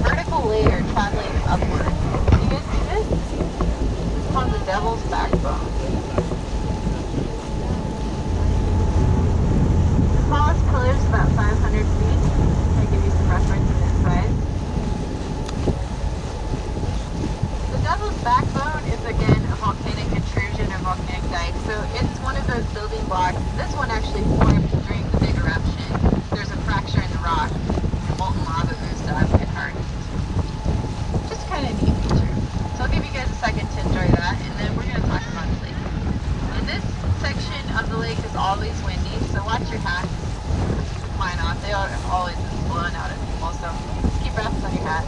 vertical layer traveling upward. Do you guys see this? It's called the Devil's Backbone. The tallest pillar is about 500 feet. I give you some reference in its size. The Devil's Backbone is again a volcanic intrusion or volcanic dike. So it's one of those building blocks. This one actually formed during the big eruption. There's a fracture in the rock. Molten lava oozed up and hardened. Just kind of a neat feature. So I'll give you guys a second to enjoy that, and then we're going to talk about the lake. And this section of the lake is always windy, so watch your hats. Mine off. They are always blowing out at people, so just keep your hats on your hat.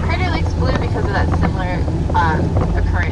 Crater Lake's blue because of that similar occurrence.